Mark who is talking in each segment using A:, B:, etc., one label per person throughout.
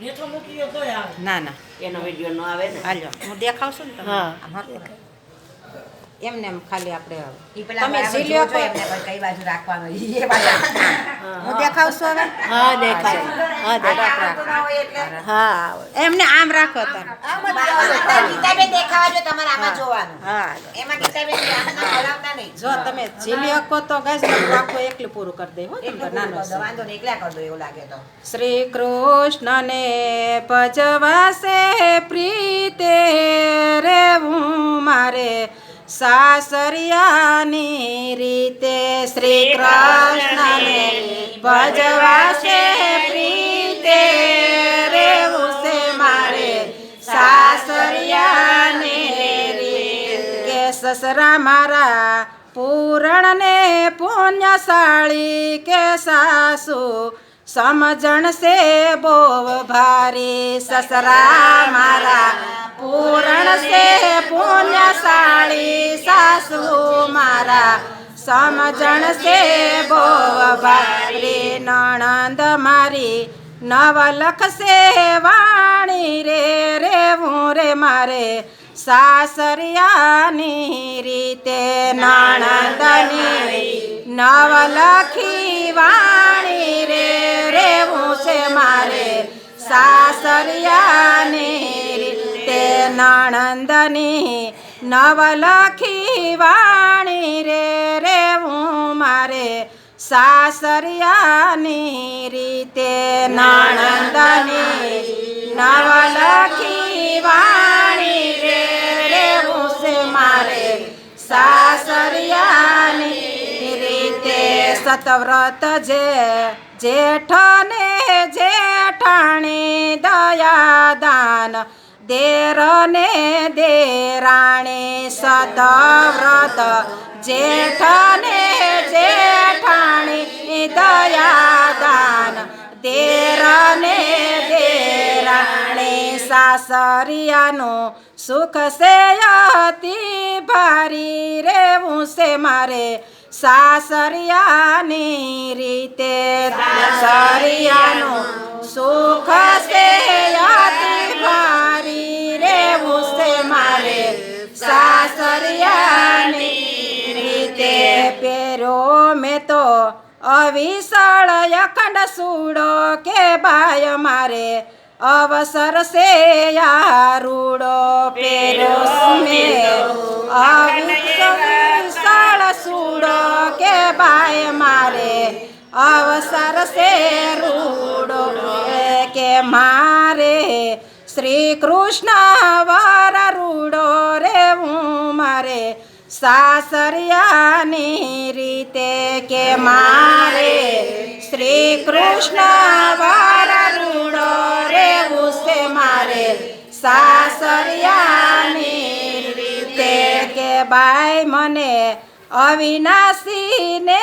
A: ના ના
B: એનો વિડીયો નો આવે ને.
A: હાલો હું દેખાવશું ને તમને
C: હા.
A: આમ હરખું. એમને એમ ખાલી આપણે
D: ઈ પેલા
A: તમે
D: બરાબર
A: ઝીલ્યો
D: જોજો એમને પણ કઈ બાજુ રાખવાનું ઈ એ બાજુ.
A: હું દેખાવશું હવે
C: હા દેખાય હા
D: આ
C: દેખાય
D: આવડતું ના હોય એટલે.
C: હા
A: એમને આમ રાખો તમે
D: આમ જ જોવાનું. ગીતાબેન દેખાવા જો તમારે આમાં જોવાનું.
A: હા
D: એમાં ગીતાબેન આમ ના હલાવતા નહીં.
A: જો તમે ઝીલી હકો તો ગાઈસ આખું એકલું પૂરું કરી દે હો
D: એટલું
A: તમને
D: પૂરું
A: નાનો
D: કરી દો, વાંધો નહીં, એકલા કરી દો એવું લાગે તો.
A: શ્રી કૃષ્ણને ભજવાસે પ્રીતે રેવું મારે સાસરિયાની રીતે શ્રી કૃષ્ણને ભજવાસે પ્રીતે રેવું છે મારે સાસરિયાની રીતે કે સસરા મારા પૂરણને પુણ્યશાળી કે સાસુ સમજણ સે બોવ ભારી સસરા મારા પૂરણ સે પુણ્યશાળી સાસુ મારા સમજણ સે બોવ ભારી નણંદ મારી નવલખ સે વાણી રે રેવું રે મારે સાસરિયાની રીતે નણંદની નવલખી વાણી રે રેવું છે મારે સાસરિયાની રીતે નણંદની નવલખી વાણી રે રેવું મારે સાસરિયાની રીતે નણંદની નવલખી વાણી રે રેવું છે મારે સાસરિયાની રીતે સતવ્રત જેઠને જેઠાણી દયાદાન દેરને દેરાણી સતવ્રત જેઠને જેઠાણી દયાદાન દેરને દેરાણી સાસરિયાનું સુખ સે અતિ ભારી રેવું છે મારે સાસરિયાની રીતે સાસરિયાનું સુખ સે અતિ ભારી રેવું છે મારે સાસરિયાની રીતે પેરો મેં તો અવિશાળ અખંડ સૂડો કે બાય મારે અવસર સે યારૂડો પેરો મેં અવિશાળ સૂડો કે બાય મારે અવસર સે રૂડો કે મારે શ્રી કૃષ્ણ વર રૂડો રેવું મારે સાસરિયાની રીતે કે મારે શ્રી કૃષ્ણ વર રૂડો રેવું છે મારે સાસરિયાની રીતે કે બાઈ મને અવિનાશીને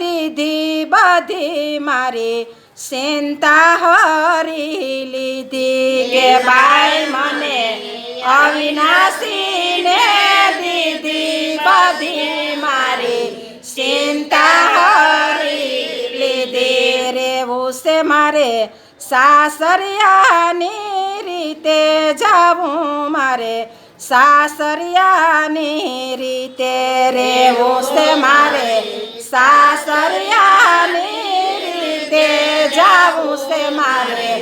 A: દીધી બધી મારી ચિંતા હરી લીધી કે બાઈ મને અવિનાશીને દીધી બધી મારી ચિંતા હરી લીધી રેવું છે મારે સાસરિયાની રીતે જાવું મારે સાસરિયાની રીતે રેવું છે મારે સાસરિયાની રીતે જાવું છે મારે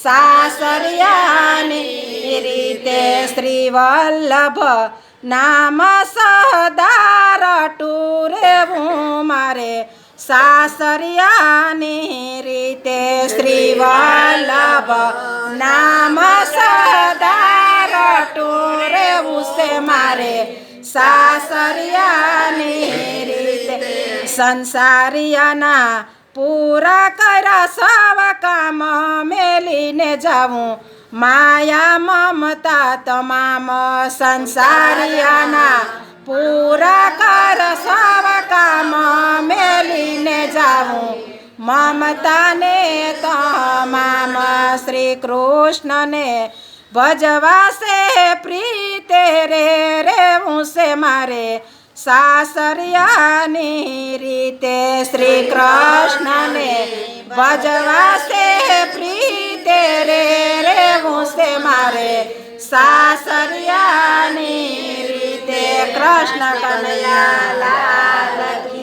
A: સાસરિયાની રીતે શ્રી વલ્લભ નામ સદા રટું રેવું મારે સાસરિયાની રીતે શ્રી વલ્લભ નામ સદા રટું રેવું છે મારે સાસરિયાની રીતે સંસારિયાના પૂરા કર્યા સવ કામ મેલીને જાવું માયા મમતા તમામ સંસારિયાના પૂરા કર સવ કામ મેલીને જાવું મમતાને તમામ શ્રી કૃષ્ણને ભજવાસે પ્રીતે રે રેવું છે મારે સાસરિયાની રીતે શ્રી કૃષ્ણને ભજવાસે પ્રીતે રે છે મારે સાસરિયાની રીતે કૃષ્ણ કનૈયા લાલ કી